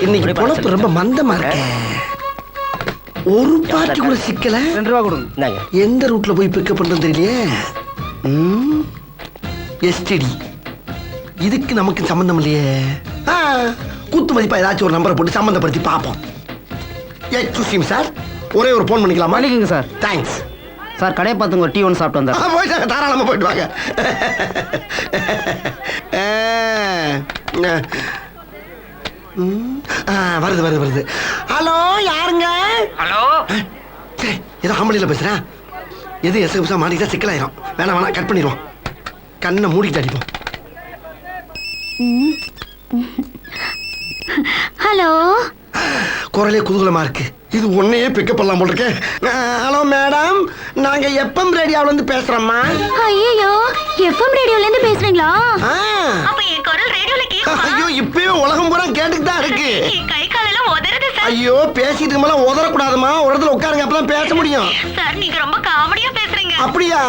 இன்னைக்கு பொழப்பு ரொம்ப மந்தமா இருக்கு. ஒரு பாட்டி கூட சிக்கல. 2 ரூபா கொடுங்க. எந்த ரூட்ல போய் பிக்கப் பண்றது தெரியலையே. எஸ்டிடி இதுக்கு நமக்கு சம்பந்தம் இல்லையே. குத்து மதிப்பா ஏதாச்சும் ஒரு நம்பரை போட்டு சம்பந்தப்படுத்தி பார்ப்போம். எக்ஸ்கியூஸ் சார், ஒரே ஒரு போன் பண்ணிக்கலாமா? பண்ணிக்கங்க சார். Thanks sir. கடையை பார்த்துங்க, ஒரு டீ ஒன்று சாப்பிட்டு வந்தேன். போயிட்டாங்க, தாராளமா போயிட்டு வாங்க. வருது வருது வருது. ஹலோ, யாருங்க? ஹலோ, ஏதோ ஆம்பளையில பேசுறேன். எது எசகுசா மாட்டிக்கிட்டா சிக்கலாயிரும். வேணாம் வேணாம், கட் பண்ணிடுவோம். கண்ணை மூடிக்கிட்டு அடிப்போம். ஹலோ. குரலே குதூகலமா இருக்கு. இது உன்னையே பிக்கப் பண்ணலாம் போல இருக்கு. ஹலோ மேடம், நாங்க எஃப்எம் ரேடியோல இருந்து பேசுறோம்மா. ஐயோ, எஃப்எம் ரேடியோல இருந்து பேசுறீங்களா? அப்ப என் குரல் ரேடியோல கேக்குமா? ஐயோ, இப்பவே உலகம் பூரா கேட்டுட்டு தான் இருக்கு. என் கை காலெல்லாம் உதறுது சார். ஐயோ, பேசிட்டு மேல உதற கூடாதுமா. ஒரு இடத்துல உட்காருங்க, அப்பதான் பேச முடியும். சார், நீங்க ரொம்ப காமெடியா பேசுறீங்க. அப்படியா?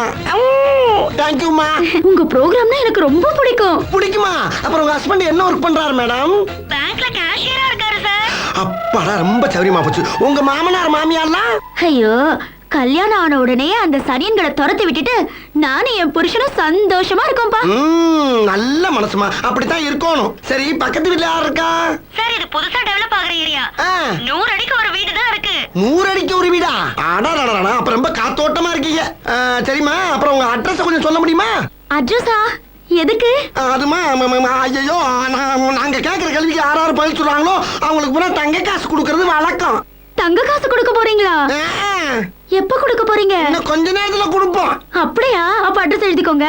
தேங்க்யூமா. உங்க ப்ரோகிராம்னா எனக்கு ரொம்ப பிடிக்கும். பிடிக்குமா? அப்புறம் உங்க ஹஸ்பண்ட் என்ன ஒர்க் பண்றாரு மேடம்? பேங்க்ல கேஷியரா இருக்காரு சார். அப்பாடா, ரொம்ப சௌரியமா போச்சு. உங்க மாமனார் மாமியார்லாம்? ஐயோ, கல்யாணம் ஆன உடனே அந்த சனியன்களை துரத்தி விட்டுட்டு நானும் என் புருஷனும் சந்தோஷமா இருக்கோம்பா. நல்ல மனசுமா, அப்படித்தான் இருக்கணும். சரி, பக்கத்து வீட்டுல யார் இருக்கா? சார், இது புதுசா டெவலப் ஆகுற ஏரியா. 100 அடிக்கு ஒரு வீடு தான் இருக்கு. 100 அடிக்கு ஒரு வீடா? அடடடடா, அப்ப ரொம்ப காத்தோட்டமா இருக்கீங்க. சரிம்மா, அப்புறம் உங்க அட்ரஸ் கொஞ்சம் சொல்ல முடியுமா? அட்ரஸா? எதுக்கு? அதுமா, ஐயோ, நாங்க கேக்குற கேள்விக்கு யாராரு பதில் சொல்றாங்களோ அவங்களுக்கு பூரா தங்க காசு கொடுக்கறது வழக்கம். தங்க காசு கொடுக்க போறீங்களா? எப்ப கொடுக்க போறீங்க? இன்னும் கொஞ்ச நேரத்துல கொடுப்போம். அப்படியா? அப்ப அட்ரஸ் எழுதிக்கோங்க.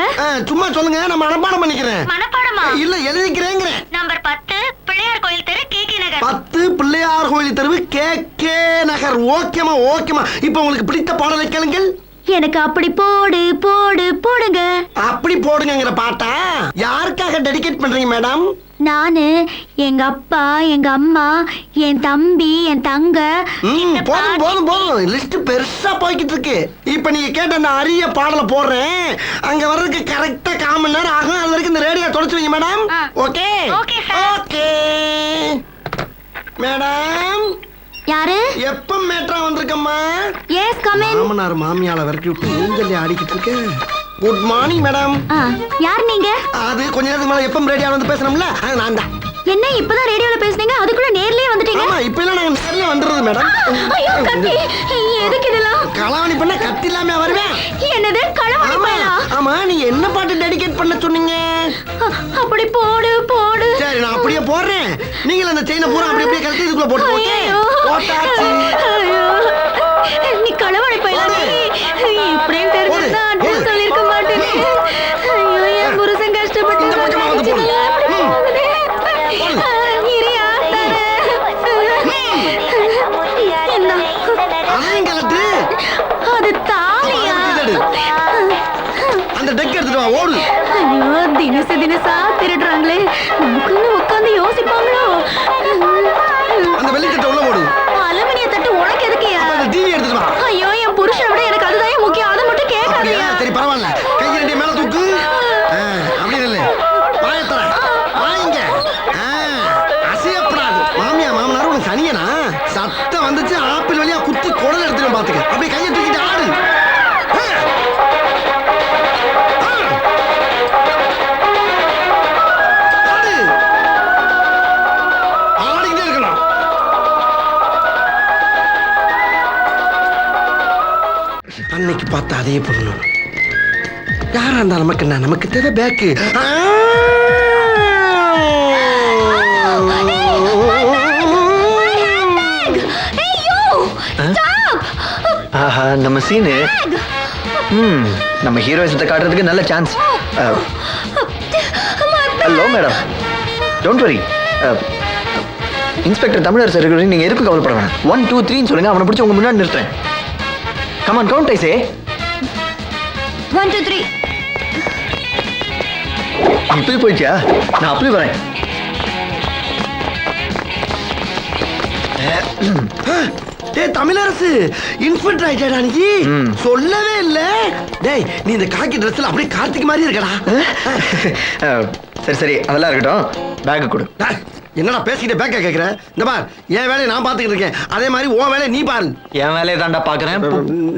சும்மா சொல்லுங்க, நான் மனப்பாடம் பண்ணிக்கிறேன். மனப்பாடமா? இல்ல, எழுதிக்கிறேங்க. நம்பர் 10 பிள்ளையார் கோயில் தெரு, கேகே நகர். 10 பிள்ளையார் கோயில் தெரு, கேகே நகர். ஓகேமா ஓகேமா. இப்ப உங்களுக்கு பிடித்த பாடலை கேளுங்கள். எனக்கு அப்படி போடு போடு போடுங்க. அப்படி போடுங்கிற பாட்டா யாருக்காக டெடிகேட் பண்றீங்க மேடம்? நானு, எங்க அப்பா, எங்க அம்மா, என் தம்பி, என் தங்க. போதும் போதும் போதும், லிஸ்ட் பெருசா போய்கிட்டு இருக்கு. இப்ப நீங்க கேட்ட அந்த அரிய பாடலை போடுறேன். அங்க வர்றதுக்கு கரெக்டா 1/4 மணி நேரம் ஆகும். அது வரைக்கும் இந்த ரேடியோ தொடச்சு வைங்க மேடம். Okay okay madam. யாரு? எப்ப மேட்ரா வந்திருக்கம்மா? S, come in. மாமனார் மாமியால விரட்டி விட்டு ஊஞ்சல்ல ஆடிக்கிட்டு இருக்கு. Good morning madam. யார் நீங்க? அது கொஞ்ச நேரத்துக்கு மேல எப்ப ரேடியோல வந்து பேசணும்ல, அது நான் தான். என்ன இப்பதான் ரேடியோல பேசுனீங்க, அதுக்குள்ள நேர்லயே வந்துட்டீங்க? ஆமா, இப்ப எல்லாம் நாங்க நேர்ல வந்துறது மேடம். ஐயோ, கத்தி. எதுக்கு இதெல்லாம்? களவாணி பண்ண கத்தி இல்லாம வருவேன். என்னது, களவாணி பண்ணா? ஆமா, நீங்க என்ன பாட்டு டெடிகேட் பண்ண சொன்னீங்க? அப்படி போடு போடு. சரி, நான் அப்படியே போடுறேன். நீங்க அந்த செயினை பூரா அப்படியே அப்படியே கழட்டி இதுக்குள்ள போட்டு ஓகே போட்டாச்சு. நீ களவாணி பண்ணல. இப்படியே தெரிஞ்சா அட்ரஸ் சொல்லிருக்க மாட்டேனே. ஐயோ, என் புருஷன் கஷ்டப்பட்டு இந்த பக்கமா வந்து போடு. இரியா தர. என்ன? அதையும் கழட்டு. அது தாலியா? அந்த டெக் எடுத்துட்டு வா, ஓடு. ஐயோ, தினசா திருடுறாங்களே. நமக்குன்னு உட்காந்து யோசிப்பாங்களோ. அந்த வெள்ளித்தட்டை உள்ள போடு. அலுமினிய தட்டு உனக்கு எதுக்குயா? அந்த டிவி எடுத்துட்டு வா. ஐயோ, என் புருஷனை விட எனக்கு அதுதான் முக்கியம். அதை மட்டும் கேட்காதயா? சரி, பரவாயில்ல. கை ரெண்டையும் மேல தூக்கு. அப்படி இல்ல, வாயத்தர வாங்க. அசையப்படாது. மாமியா மாமனார் உனக்கு சனியனா? சத்தம் வந்துச்சு, ஆப்பிள் வழியா குத்தி குடல் எடுத்துட்டு பாத்துக்க. அப்படியே கையை தூக்கிட்டு ஆடு. ஆடிக்கிட்டே இருக்கணும். அன்னைக்கு பார்த்தா அதே பொண்ணு. யாரா இருந்தா நமக்கு என்ன, நமக்கு தேவை பேக்கு. ஆஹா, நம்ம சீனு. நம்ம ஹீரோயிசத்தை காட்டுறதுக்கு நல்ல chance. Hello madam, don't worry. Inspector Tamilarasu இருக்கிறது, நீங்க எதுக்கும் கவலைப்பட வேணாம். 1 2 3 சொல்லுங்க, அவனை பிடிச்சி உங்க முன்னாடி நிறுத்துறேன். Come on, count, I say. 1 2 3. இப்படி போயிடுச்சா? நான் அப்படி வரேன். தமிழரசு இன்ஸ்பெக்டர் ஆயிட்டா நீ? சொல்லவே இல்ல. டேய், நீ இந்த காக்கி ட்ரெஸ்ல அப்படியே கார்த்திக் மாதிரி இருக்கடா. சரி சரி, அதெல்லாம் இருக்கட்டும். பேக் கொடு. என்னடா பேசிக்கிட்டு பேக்க கேக்குற? இந்த பார், என் வேலையை நான் பாத்துக்கிட்டு இருக்கேன், அதே மாதிரி உன் வேலையை நீ பாரு. என் வேலையை தாண்டா பாக்குறேன்.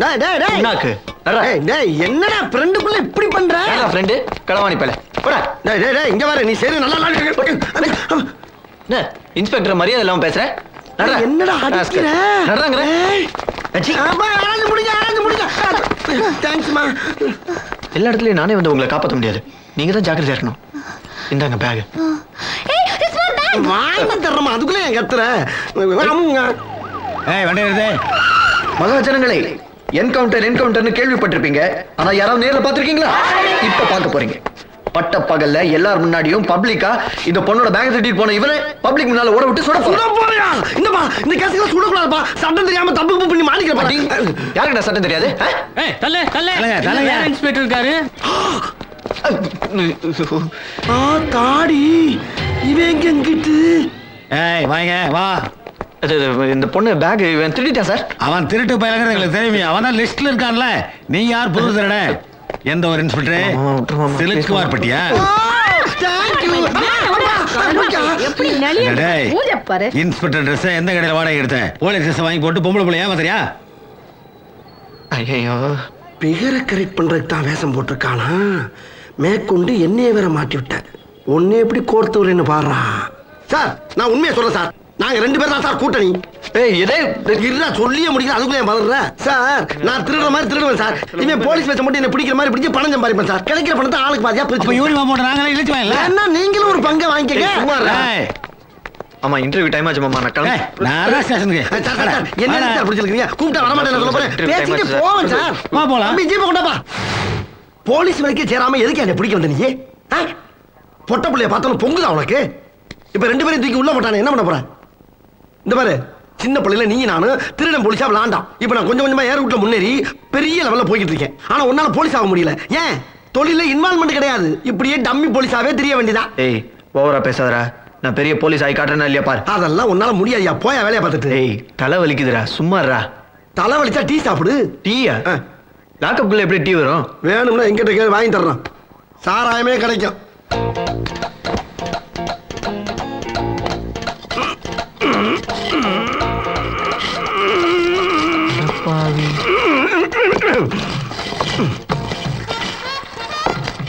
டேய், டேய், டேய். என்னாக்கு? டேய், டேய், என்னடா ஃப்ரெண்டுக்குள்ள இப்படி பண்ற? ஏடா ஃப்ரெண்டு களவாணி பேல போடா. டேய், டேய், டேய், இங்க பாரு, நீ சரி நல்லா என்ன இன்ஸ்பெக்டர் மரியாதை இல்லாம பேசுற? நடடா. என்னடா அடிக்கிற? நடறாங்கற. அச்சி ஆமா, ஆரஞ்சு முடிங்க. தேங்க்ஸ்மா. எல்லா இடத்துலயும் நானே வந்து உங்களை காப்பாற்ற முடியாது. நீங்க தான் ஜாக்கிரதையா இருக்கணும். இந்தாங்க பேக். வாங்கி தர்றமா, அதுக்குள்ள என் கத்துற. வண்டியது மகாஜனங்களே, என்கவுண்டர்னு கேள்விப்பட்டிருப்பீங்க. ஆனா யாராவது நேர்ல பாத்திருக்கீங்களா? இப்ப பார்க்க போறீங்க. பட்ட பகல்ல எல்லார் முன்னாடியும் பப்ளிக்கா இந்த பொண்ணோட பேக் தட்டிட்டு போன இவனை பப்ளிக் முன்னால ஓட விட்டு சுட போறியா? இந்த கேஸ்ல சுடக்கூடாதுப்பா. சட்டம் தெரியாம தப்பு பண்ணி மாட்டிக்கிற பாட்டி. யாருக்குடா சட்டம் தெரியாது? இன்ஸ்பெக்டர் இருக்காரு. தாடி இவன் எங்கிட்டு? வாங்க வா. இந்த பொண்ணு பேக் இவன் திருடிட்டான் சார். அவன் திருட்டு பயிலங்கிறது எங்களுக்கு தெரியுமே. அவன் தான் லிஸ்ட்ல இருக்கான்ல. நீ யார் புது திருட? எந்த ஒரு இன்ஸ்பெக்டர்? சிலுக்குமார் பட்டியா? இன்ஸ்பெக்டர் ட்ரெஸ் எந்த கடையில வாடகை எடுத்த? போலீஸ் ட்ரெஸ் வாங்கி போட்டு பொம்பளை பிள்ளை ஏமாத்துறியா? ஐயோ, பிகரை கரெக்ட் பண்றதுக்கு தான் வேஷம் போட்டிருக்கானா? மேற்கொண்டு என்னைய வேற மாட்டி விட்ட. உன்னை எப்படி கோர்த்து வரேன்னு பாடுறா. சார், நான் உண்மையை சொல்றேன் சார். நாங்க 2 பேர் தான் சார் கூட்டணி. இருடா, சொல்லியே முடிக்கல, அதுக்குள்ள என் பதற. சார், நான் திருடுற மாதிரி திருடுவேன் சார். இவன் போலீஸ் வேஷம் போட்டு என்ன பிடிக்கிற மாதிரி பிடிச்சி பணம் சம்பாதிப்பேன் சார். கிடைக்கிற பணத்தை ஆளுக்கு பாதியா பிரிச்சு யூனிஃபார்ம் போட்டு நாங்களே இழுச்சு வாங்கல. என்ன நீங்களும் ஒரு பங்கை வாங்கிக்கங்க. ஆமா, இன்டர்வியூ டைம் ஆச்சு மாமா. நான் ஸ்டேஷனுக்கு. என்ன சார் பிடிச்சிருக்கீங்க? கூப்பிட்டா வர மாட்டேன் சொல்ல போறேன். பேசிட்டு போவேன் சார். வா போலாம். ஜீப்பை கொண்டாப்பா. போலீஸ் வரைக்கும் சேராம எதுக்கு என்ன பிடிக்க வந்த நீ? பொட்ட பிள்ளைய பார்த்தாலும் பொங்குதா உனக்கு? இப்ப 2 பேரையும் தூக்கி உள்ள போட்டானே, என்ன பண்ண போற? இந்த பாரு, சின்ன பிள்ளைல நீ நானும் திருடன் போலீஸா விளாண்டாம். இப்ப நான் கொஞ்சம் கொஞ்சமா ஏர் ரூட்ல முன்னேறி பெரிய லெவல்ல போய்கிட்டு இருக்கேன். ஆனா உன்னால போலீஸ் ஆக முடியல. ஏன்? தொழில இன்வால்வ்மெண்ட் கிடையாது. இப்படியே டம்மி போலீஸாவே தெரிய வேண்டியதான். ஏய், ஓவரா பேசாதடா. நான் பெரிய போலீஸ் ஆகி காட்டுறேன்னா இல்லையா பாரு. அதெல்லாம் உன்னால முடியாதுயா. போயா வேலையை பார்த்துட்டு. ஏய், தலை வலிக்குதுடா, சும்மாறா. தலை வலிச்சா டீ சாப்பிடு. டீயா? லாக்கப்புக்குள்ள எப்படி டீ வரும்? வேணும்னா எங்கிட்ட கேள்வி வாங்கி தர்றோம். சாராயமே கிடைக்கும்.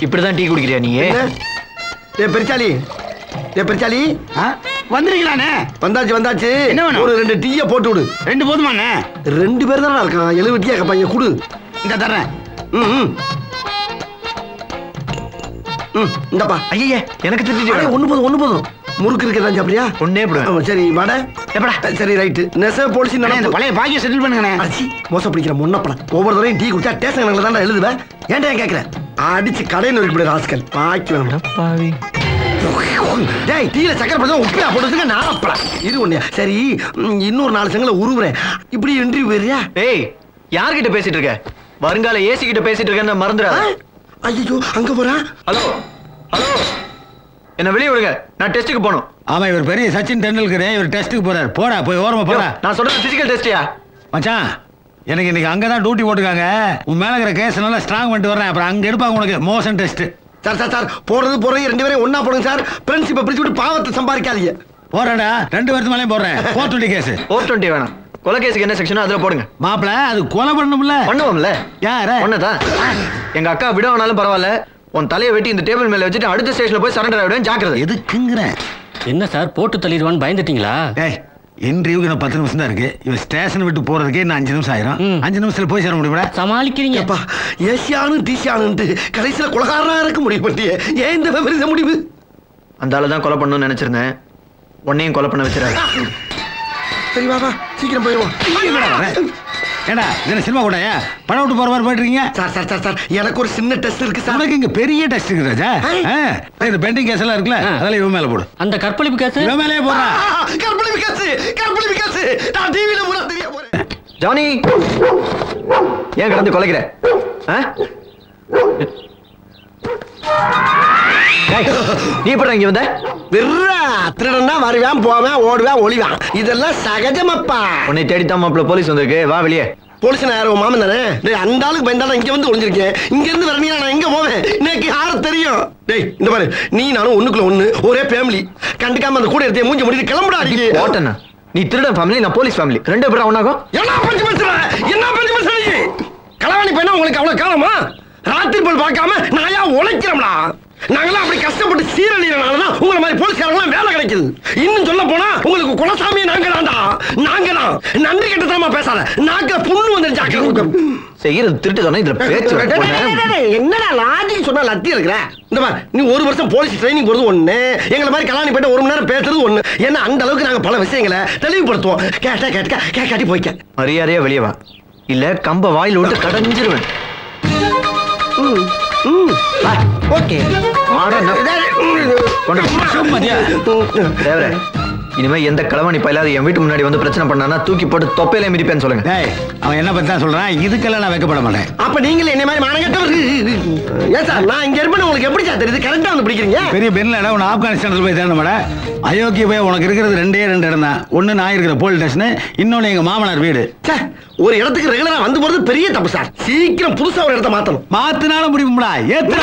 இப்படிதான் டீ குடிக்கிறியா நீ? பெருச்சாலி, பெருச்சாலி வந்துருக்கீங்களாண்ணே? வந்தாச்சு. என்ன வேணும்? ஒரு 2 டீயை போட்டு விடு. 2 போதுமாண்ணே? 2 பேர் தானே இருக்கான். 70 டீயா கப்பாங்க, குடு. இந்த தர்றேன். இந்தப்பா. ஐயே, எனக்கு தெரிஞ்சு ஒண்ணு போதும். முறுக்கு இருக்கிறதா சாப்பிடுறியா? ஒன்னே போடு. சரி, வடை எப்படா? சரி, ரைட்டு. நெச போலீஸ் இந்த பழைய பாக்கிய செட்டில் பண்ணுங்கண்ணே. அச்சி, மோசம் பிடிக்கிற முன்னப்படம். ஒவ்வொரு தடவையும் டீ குடிச்சா டேஷன் தான் எழுதுவேன். ஏன்டா கேட்கிறேன்? அடிச்சு கடையில் இருக்கு ராஸ்கல். பாக்கி வேணும். டேய், டீல சக்கரை பழம் உப்பியா போட்டுங்க. நாளப்படா இது ஒண்ணு. சரி, இன்னொரு 4 செங்கல உருவுறேன். இப்படி இன்டர்வியூ வேறியா? ஏய், யார்கிட்ட பேசிட்டு இருக்க? வருங்கால ஏசி கிட்ட பேசிட்டு இருக்கேன்னு மறந்துடாத. ஐயோ, அங்க போறா. ஹலோ, என்ன வெளியே விடுங்க. நான் டெஸ்ட்டுக்கு போகணும். ஆமா, இவர் பெரிய சச்சின் டெண்டுல்கர். இவர் டெஸ்ட்டுக்கு போறாரு. போடா, போய் ஓரமா போடா. நான் சொல்றது பிசிக்கல் டெஸ்டியா? மச்சான், எனக்கு இன்னைக்கு அங்கதான் டியூட்டி போட்டுருக்காங்க. உன் மேல இருக்கிற கேஸ் நல்லா ஸ்ட்ராங் பண்ணிட்டு வரேன். அப்புறம் அங்க எடுப்பாங்க உனக்கு மோஷன் டெஸ்ட். சார், போறது 2 பேரையும் ஒண்ணா போடுங்க சார். ஃப்ரெண்ட்ஷிப்பை பிரிச்சு விட்டு பாவத்தை சம்பாதிக்காதீங்க. போறேன்டா, 2 பேருக்கு மேலேயும் போடுறேன். 420 கேஸ். 420 வேணாம். கொலை கேஸுக்கு என்ன செக்ஷனோ அதுல போடுங்க. மாப்பிள, அது கொலை பண்ணணும்ல? பண்ணுவோம்ல. யார? ஒன்னதான். எங்க அக்கா விட வேணாலும் பரவாயில்ல. உன் தலையை வெட்டி இந்த டேபிள் மேல வச்சுட்டு அடுத்த ஸ்டேஷன்ல போய் சரண்டர் ஆயிடுவேன். ஜாக்கிரதை. எதுக்குங்கிற? என்ன சார், போட்டு தள்ளிடுவான்னு பயந்துட்டீங்களா? ஏய், இன்டர்வியூக்கு இன்னும் 10 நிமிஷம் தான் இருக்கு. இவன் ஸ்டேஷன் விட்டு போறதுக்கே இன்னும் 5 நிமிஷம் ஆயிரும். 5 நிமிஷத்துல போய் சேர முடியுமா? சமாளிக்கிறீங்க. ஏசியானு டீசியானு கடைசியில கொலகாரனா இருக்க முடிவு பண்ணியே. ஏன் இந்த விபரீத முடிவு? அந்த ஆளு தான் கொலை பண்ணணும்னு நினைச்சிருந்தேன். உன்னையும் கொலை பண்ண வச்சிடாரு. சரி, வா சீக்கிரம் போயிடுவோம். ஏடா, இது சினிமா கூடயா? படம் விட்டு போற மாதிரி போயிட்டு இருக்கீங்க? சார், எனக்கு ஒரு சின்ன டெஸ்ட் இருக்கு சார். உனக்கு இங்க பெரிய டெஸ்ட் இருக்கு ராஜா. இந்த பெண்டிங் கேஸ் எல்லாம் இருக்குல்ல, அதெல்லாம் இவன் மேல போடு. அந்த கற்பழிப்பு கேஸ் இவன் மேலே போடுறா. கற்பழிப்பு கேஸ். நான் டிவில முறை தெரிய போறேன். ஜானி, ஏன் கடந்து கொலைக்கிற? நீ எப்படி இங்க வந்த? திருடனா வருவான், போவான், ஓடுவான், ஒளிவான். இதெல்லாம் சகஜமப்பா. உன்னை தேடித்தான் மாப்பிள்ள போலீஸ் வந்திருக்கு. வா வெளியே. போலீஸ் யாரும் மாமன் தானே? டேய் அந்த ஆளுக்கு பயந்தாலும் இங்க வந்து ஒளிஞ்சிருக்கேன். இங்க இருந்து வரீங்க நான் எங்க போவேன்? இன்னைக்கு யாரும் தெரியும். டேய் இந்த பாரு, நீ நானும் ஒண்ணுக்குள்ள ஒண்ணு, ஒரே ஃபேமிலி. கண்டுக்காம அந்த கூட எடுத்து மூஞ்சி முடிட்டு கிளம்புடா. ஓட்டனா நீ திருடன் ஃபேமிலி, நான் போலீஸ் ஃபேமிலி, ரெண்டு பேரும் ஒண்ணாகும். என்ன பஞ்சு பேசுற? என்ன பஞ்சு பேசுற நீ? களவாணி பையனா உங்களுக்கு அவ்வளவு காலமா? ராத்திரி போல் பார்க்காம நாயா உழைக்கிறோம்டா. நாங்களாம் அப்படி கஷ்டப்பட்டு சீரழியறனாலதான் உங்களை மாதிரி போலீஸ்காரங்களாம் வேலை கிடைக்குது. இன்னும் சொல்ல போனா உங்களுக்கு குலசாமியை நாங்க தான்டா. நாங்க தான். நன்றி கெட்டதனமா பேசாத. நாக்க புண்ணு வந்துருச்சாக்க. செய்யறது திருட்டு தானே, இதுல பேச்சு என்னடா லாஜிக் சொன்னா லத்தி இருக்கிற? இந்த மாதிரி நீ ஒரு வருஷம் போலீஸ் ட்ரைனிங் போறது ஒண்ணு, எங்களை மாதிரி கலாணி போயிட்டு 1 மணி நேரம் பேசுறது ஒண்ணு. ஏன்னா அந்த அளவுக்கு நாங்க பல விஷயங்களை தெளிவுபடுத்துவோம். கேட்டாட்டி போய்க்க. மரியாதையா வெளியே வா, இல்ல கம்ப வாயில் விட்டு கடைஞ்சிருவேன். ஓகே இனிமே எந்த களவாணி பயிலாத என் வீட்டு முன்னாடி வந்து பிரச்சனை பண்ணானா தூக்கி போட்டு தொப்பையில மிதிப்பேன்னு சொல்லுங்க. டேய் அவன் என்ன பத்தி தான் சொல்றான், இதுக்கெல்லாம் நான் வைக்கப்பட மாட்டேன். அப்ப நீங்களே என்ன மாதிரி மானங்கட்டவர். ஏன் சார் நான் இங்க இருப்பேன் உங்களுக்கு எப்படி சார் தெரியுது? கரெக்டா வந்து பிடிக்கிறீங்க. பெரிய பெண்ல இடம் உன்னை ஆப்கானிஸ்தானில் போய் தேடணும் மேடம். அயோக்கிய போய் உனக்கு இருக்கிறது 2 இடம் தான். ஒன்னு நான் இருக்கிற போலீஸ் ஸ்டேஷன், இன்னொன்னு எங்க மாமனார் வீடு. ஒரு இடத்துக்கு ரெகுலரா வந்து போறது பெரிய தப்பு சார். சீக்கிரம் புதுசா ஒரு இடத்த மாத்தணும். மாத்தினாலும் முடியும்டா. ஏத்துற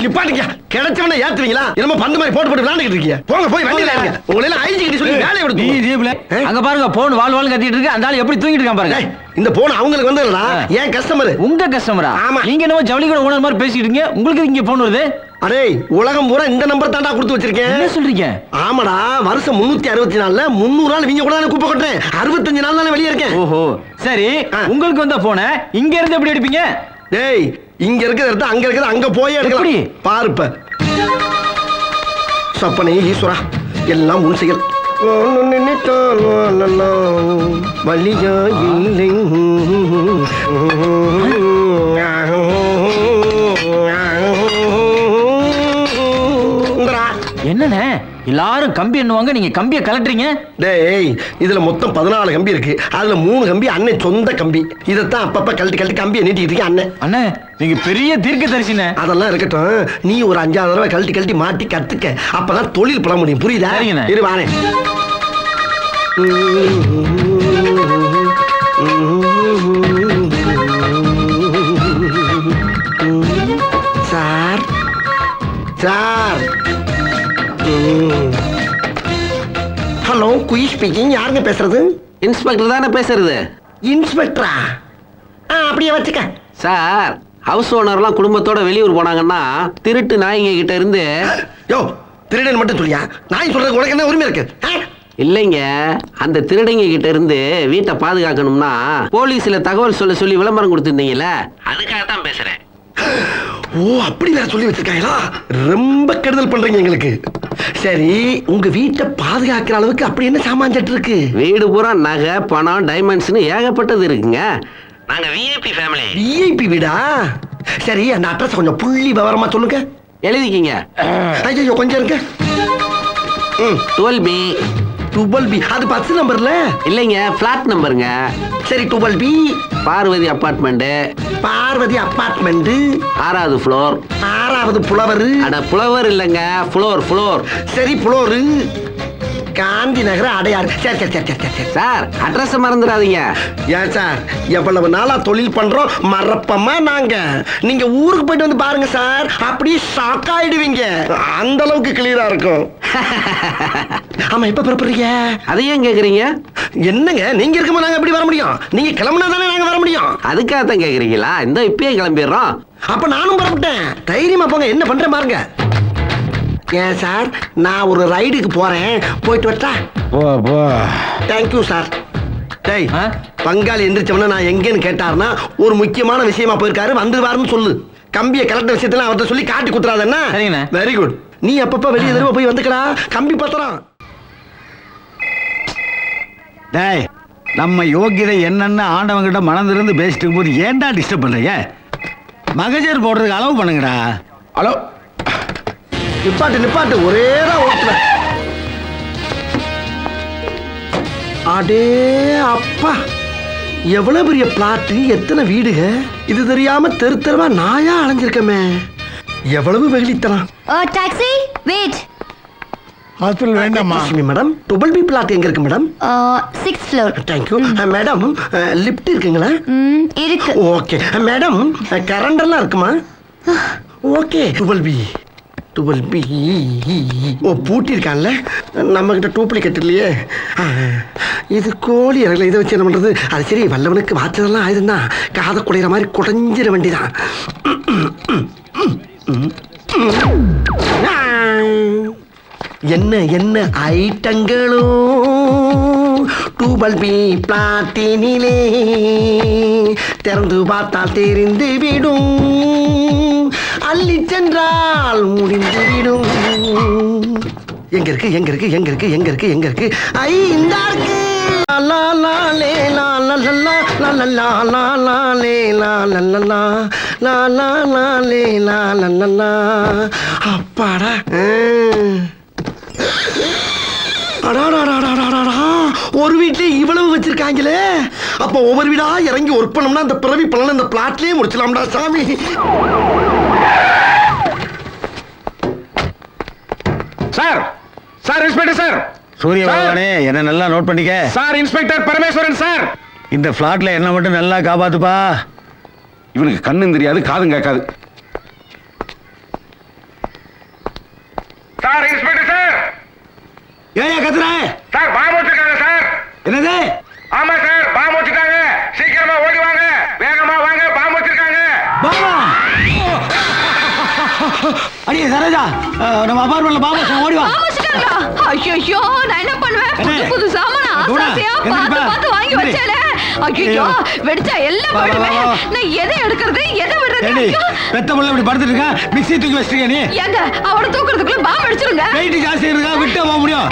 நிப்பாட்டிங்க. கிடைச்சவன ஏத்துவீங்களா? என்னமோ பந்து மாதிரி போட்டு விளையாண்டுட்டு இருக்கீங்க. போங்க போய் வண்டியில இருங்க. உங்களை எல்லாம் ஐஜிக்கிட்ட சொல்லி வேலையை விடுங்க. அங்க பாருங்க, போன் வாழ் கத்திட்டு இருக்கு. அந்த ஆளு எப்படி தூங்கிட்டு இருக்கான் பாருங்க. இந்த போன் அவங்களுக்கு வந்ததுடா. ஏன் கஸ்டமர்? உங்க கஸ்டமரா? ஆமா. நீங்க என்னமோ ஜவுளி கூட ஓனர் மாதிரி பேசிட்டு இருக்கீங்க. உங்களுக்கு இங்க போன் வருது? அடே உலகம் பூரா இந்த நம்பர் தாண்டா கொடுத்து வச்சிருக்கேன். என்ன சொல்றீங்க? ஆமாடா, வருஷம் 364ல 300 நாள் வீங்க கூட கூப்ப கொட்டுறேன். 65 நாள் தானே வெளியே இருக்கேன். ஓஹோ சரி. உங்களுக்கு வந்த போன இங்க இருந்து எப்படி எடுப்பீங்க? டேய் இங்க இருக்கிறத எடுத்து அங்க இருக்கிறத அங்க போய் எடுக்கலாம். பாருப்ப சப்பனே ஈஸ்வரா, எல்லாம் உன் செயல். வலியா இல்லை. என்னண்ணே எல்லாரும் கம்பி எண்ணுவாங்க, நீங்க கம்பியை கலட்டுறீங்க? டேய் இதுல மொத்தம் 14 கம்பி இருக்கு. அதுல 3 கம்பி அண்ணன் சொந்த கம்பி. இதத்தான் அப்பப்ப கழட்டி கம்பியை நீட்டிட்டு இருக்கேன் அண்ணன். அண்ணே நீங்க பெரிய தீர்க்க தரிசினே. அதெல்லாம் இருக்கட்டும், நீ ஒரு 5-6 தடவை கழட்டி மாட்டி கத்துக்க. அப்பதான் தொழில் பண்ண முடியும். புரியுதா? இரு வாரே. Sir sir. Hello quiz speaking. யாருங்க பேசுறது? இன்ஸ்பெக்டர் தானே பேசுறது? இன்ஸ்பெக்டரா? அப்படியே வச்சுக்க. சார் ஹவுஸ் ஓனர்லாம் குடும்பத்தோட வெளியூர் போனாங்கன்னா திருட்டு நாய்ங்க கிட்ட இருந்து. யோ திருடன் மட்டும் சொல்லியா? நாய் சொல்றதுக்கு உனக்கு என்ன உரிமை இருக்கு? இல்லைங்க, அந்த திருடங்க கிட்ட இருந்து வீட்டை பாதுகாக்கணும்னா போலீஸ்ல தகவல் சொல்லி விளம்பரம் கொடுத்துருந்தீங்கல்ல, அதுக்காக தான் பேசுறேன். ஓ அப்படி வேற சொல்லி வச்சிருக்காங்களா? ரொம்ப கெடுதல் பண்றீங்க எங்களுக்கு. சரி உங்க வீட்டை பாதுகாக்கிற அளவுக்கு அப்படி என்ன சாமான் இருக்கு? வீடு பூரா நகை பணம் டைமண்ட்ஸ்னு ஏகப்பட்டது இருக்குங்க. நாங்க விஐபி ஃபேமிலி. விஐபி வீடா? சரி அந்த அட்ரஸ் கொஞ்சம் புள்ளி விவரமா சொல்லுங்க. எழுதிக்கிங்க. ஐயோ கொஞ்சம் இருக்கு. 12B. 12B அது 10 நம்பர்ல இல்லைங்க, பிளாட் நம்பருங்க. சரி 12B Parvathi apartment. Parvathi apartment 6வது ஃப்ளோர். 6வது புலவர். அட புலவர் இல்லைங்க, ஃப்ளோர். சரி புலோரு காந்தி நகர் அடையாறு. சரி சரி சரி சரி சரி சார் அட்ரஸ் மறந்துடாதீங்க. ஏன் சார் எவ்வளவு நாளா தொழில் பண்றோம், மறப்பமா நாங்க? நீங்க ஊருக்கு போயிட்டு வந்து பாருங்க சார், அப்படியே ஷாக் ஆயிடுவீங்க. அந்த அளவுக்கு கிளியரா இருக்கும். ஆமா எப்ப புறப்படுறீங்க? அதையும் கேக்குறீங்க? என்னங்க நீங்க இருக்கும்போது நாங்க எப்படி வர முடியும்? நீங்க கிளம்புனா தானே நாங்க வர முடியும். அதுக்காகத்தான் கேக்குறீங்களா? இந்த இப்பயே கிளம்பிடுறோம். அப்ப நானும் புறப்பட்டேன். தைரியமா போங்க, என்ன பண்றேன் பாருங்க. ஏன் சார் நான் ஒரு ரைடுக்கு போறேன், போயிட்டு வரட்டா? Thank you sir. டேய் பங்காளி எந்திரிச்சவன நான் எங்கன்னு கேட்டாருன்னா ஒரு முக்கியமான விஷயமா போயிருக்காரு, வந்துருவாருன்னு சொல்லு. கம்பியை கலெக்டர் விஷயத்துல அவர்கிட்ட சொல்லி காட்டி குத்துறாதன்னா. Very good. நீ அப்பப்ப வெளியே தடவை போய் வந்துக்கடா. கம்பி பத்திரம். டேய் நம்ம யோகியதை என்னன்னு ஆண்டவங்கிட்ட மனதிலிருந்து பேசிட்டு இருக்கும்போது ஏன்டா டிஸ்டர்ப் பண்றீங்க? மகஜர் போடுறதுக்கு அளவு பண்ணுங்கடா. ஹலோ நிப்பாட்டு ஒரேதான் ஓட்டுறேன். அடே அப்பா எவ்வளவு பெரிய பிளாட், எத்தனை வீடுக. இது தெரியாம தெருவா நாயா அலைஞ்சிருக்கமே. எவ்வளவு வெகுளித்தனம். Taxi wait. ஹாஸ்பிட்டல் வேண்டாம்மா. மேடம் டபுள் பி பிளாட் எங்க இருக்கு madam? 6th floor. Thank you madam. Lift இருக்குங்களா? இருக்கு. Okay madam. கரண்ட் எல்லாம் இருக்குமா? ஓகே. Twelve B. ஓ பூட்டி இருக்கான்ல, நம்ம கிட்ட டூப்ளிகேட் இல்லையே. இது கோழி இறங்கல, இதை வச்சு என்ன பண்றது? அது சரி, வல்லவனுக்கு வாச்சதெல்லாம் ஆயுதுன்னா காதை குடையிற மாதிரி குடைஞ்சிட வேண்டிதான். என்ன ஐட்டங்களோ டூபல் பி பிளாட்டினிலே திறந்து பார்த்தால் தெரிந்து விடும், அள்ளி சென்றால் முடிந்து விடும். எங்க இருக்கு? ஐ இந்த இருக்கு. லா லா லே லா லா லா லா லா லா லா லா லே லா லா லா லா லா லா லா லே லா லா லா லா. அப்பாடா. ஒரு வீட்லயே இவ்வளவு வச்சிருக்காங்களே, அப்ப ஒவ்வொரு வீடா இறங்கி ஒர்க் பண்ணோம்னா அந்த பிறவி பலன் அந்த பிளாட்லயே முடிச்சலாம்டா சாமி. Sir inspector sir. சூரிய பகவானே, என்ன நல்லா நோட் பண்ணிக்க. Sir inspector Parameswaran sir. இந்த பிளாட்ல என்ன மட்டும் நல்லா காப்பாத்துப்பா. இவனுக்கு கண்ணும் தெரியாது காதும் கேட்காது. Sir inspector sir. ஏன் கத்துற? சார் பாம்பு வச்சிருக்காங்க சார். என்னது? ஆமா சார், பாம்பு வச்சிருக்காங்க. சீக்கிரமா ஓடி வாங்க, வேகமா வாங்க, பாம்பு வச்சிருக்காங்க. பாபா அடியே சரோஜா, நம்ம அபார்ட்மெண்ட்ல பாபா ஓடி வா. ஐயோ நான் என்ன பண்ணுவேன்? புது சாமான் ஆசையா பார்த்து வாங்கி வச்சேல. ஐயோ வெடிச்சா எல்லாம் போயிடுமே. நான் எதை எடுக்கிறது எதை விடுறது? பெத்த புள்ள இப்படி படுத்துட்டு இருக்கா, மிக்ஸி தூக்கி வச்சிருக்க நீ. ஏங்க அவட தூக்குறதுக்குள்ள பாம்பு அடிச்சிருங்க. வெயிட் ஜாஸ்தி இருக்கா, விட்டு போக முடியும்.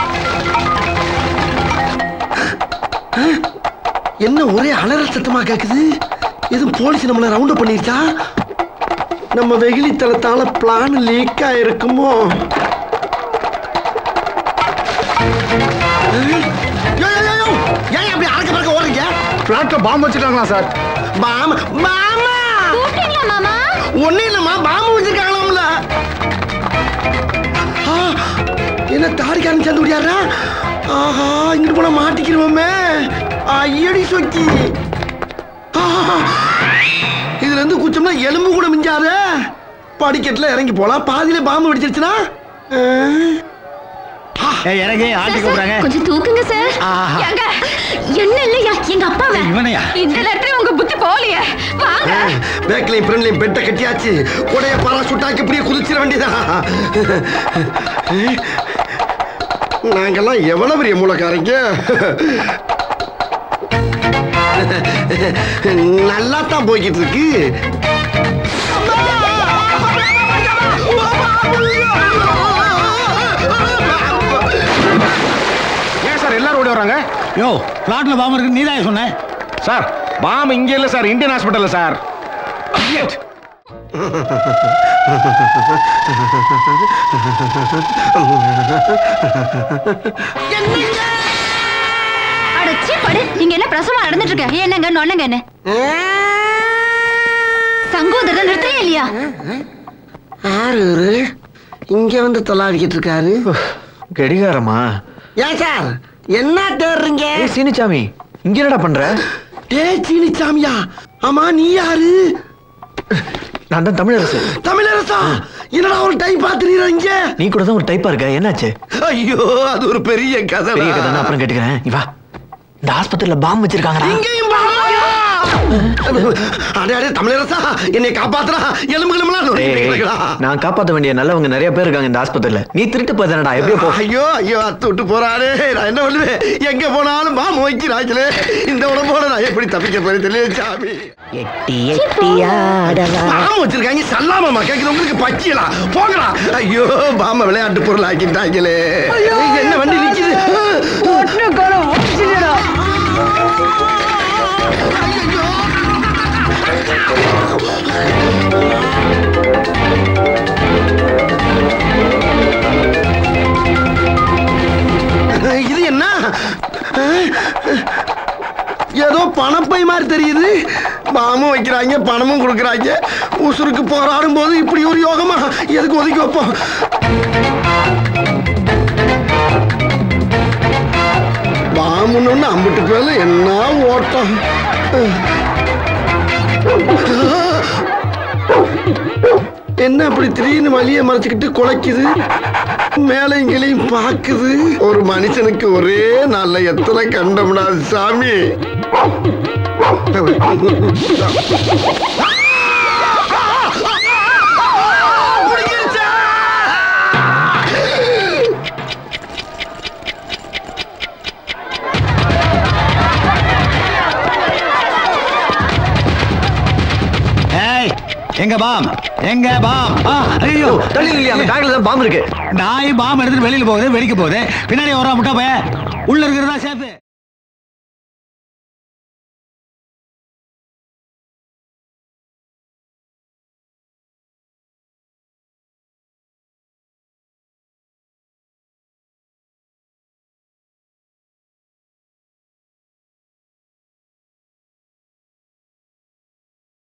என்ன ஒரே அலறல் சத்தமா கேக்குது? எதுவும் போலீஸ் நம்மள ரவுண்ட் பண்ணிருச்சா? நம்ம வெகுளி தளத்தால பிளான் லீக் ஆயிருக்குமோ? ஏன் அப்படி அறக்க பறக்க ஓடுறீங்க? பிளாட்ல பாம்பு வச்சிருக்காங்களா சார்? மாமா ஒண்ணு இல்லம்மா, பாம்பு வச்சிருக்காங்களாம்ல. என்ன தாடிக்காரன் சேர்ந்து விடியாரா? ஆஹா, இங்கிட்டு போனா மாட்டிக்கிறோமே. ஐயடி சொக்கி, இதுல இருந்து குச்சம்னா எலும்பு கூட மிஞ்சாத. படிக்கட்டுல இறங்கி போலாம், பாதியில பாம்பு வெடிச்சிருச்சுன்னா இறங்கி ஆட்டி கூப்பிடுறாங்க. கொஞ்சம் தூக்குங்க சார். ஏங்க என்ன இல்லையா எங்க அப்பாவை? இவனையா? இந்த நேரத்துல உங்க புத்தி போலியே. வாங்க. பேக்லயும் ஃப்ரண்ட்லயும் பெட்ட கட்டியாச்சு. உடைய பாராசூட்டாக்கி இப்படியே குதிச்சிட வேண்டியதா. நாங்கெல்லாம் எவ்வளவு பெரிய மூலக்காரங்க. நல்லா தான் போய்கிட்டு இருக்கு. ஏன் சார் எல்லாரும் ஓடி வராங்க? யோ, பிளாட்ல பாம்பு இருக்கு, நீதான் சொன்ன. சார் பாம்பு இங்க இல்ல சார், இந்தியன் ஹாஸ்பிட்டல்ல சார். அடச்சி படு. நீங்க என்ன பிரசவம் நடந்துட்டு இருக்க? என்னங்க நொன்னங்க என்ன சங்கோதரன் நிறுத்தவே இல்லையா? யாரு இங்க வந்து தொலாடிக்கிட்டு இருக்காரு? கடிகாரமா? ஏன் சார் என்ன தேடுறீங்க? சீனிச்சாமி, இங்க என்னடா பண்ற? டேய் சீனிச்சாமியா, ஆமா நீ யாரு? நான் தான் தமிழரசு. தமிழரசா? என்னடா ஒரு டைப் பாத்துறீங்க? நீ கூட தான் ஒரு டைப்பா இருக்க, என்னாச்சு? ஐயோ அது ஒரு பெரிய கதை. பெரிய கதை அப்புறம் கேட்டுக்கிறேன். நீ வா. இந்த ஆஸ்பத்திரியில பாம்பு வச்சிருக்காங்கடா. இங்கேயும் பாம்பா? அடே அடே தமிழரசா, என்னை காப்பாத்துறா. எலும்புகளெல்லாம் நொறுக்கிட்டீங்களா? நான் காப்பாத்த வேண்டிய நல்லவங்க நிறைய பேர் இருக்காங்க இந்த ஆஸ்பத்திரியில. நீ திருட்டு போதனடா, எப்படியோ போ. ஐயோ ஐயோ அத்து விட்டு போறாரு. நான் என்ன பண்ணுவேன்? எங்க போனாலும் பாம்பு வைக்கிறாங்களே. இந்த உடம்போட நான் எப்படி தப்பிக்க போறேன் தெரியல சாமி. பாம்பு வச்சிருக்காங்க சல்லாமமா கேக்குது உங்களுக்கு பச்சியலா? போங்கடா. ஐயோ பாம்பு விளையாட்டு பொருள் ஆக்கிட்டாங்களே. என்ன வண்டி நிக்குது? இது என்ன? ஏதோ பணப்பை மாதிரி தெரியுது. பாமும் வைக்கிறாங்க, பணமும் கொடுக்குறாங்க. உசுருக்கு போராடும் போது இப்படி ஒரு யோகமா? எதுக்கு ஒதுக்கி வைப்போம்? அம்பிட்டு பேர்ல என்ன ஓட்டம். என்ன அப்படி திடீர்னு வழியை மறைச்சுக்கிட்டு குலைக்குது, மேலையும் கீழையும் பாக்குது. ஒரு மனுஷனுக்கு ஒரே நாள்ல எத்தனை கண்டம்டா சாமி. எங்க பாம், எங்க பாம்? ஐயோ தள்ளி இல்லையா, அந்த பேக்ல தான் பாம்பு இருக்கு. நாய் பாம் எடுத்துட்டு வெளியில போகுது, வெடிக்க போகுது. பின்னாடி வர முட்டா பையன், உள்ள இருக்கிறதா சேஃப்.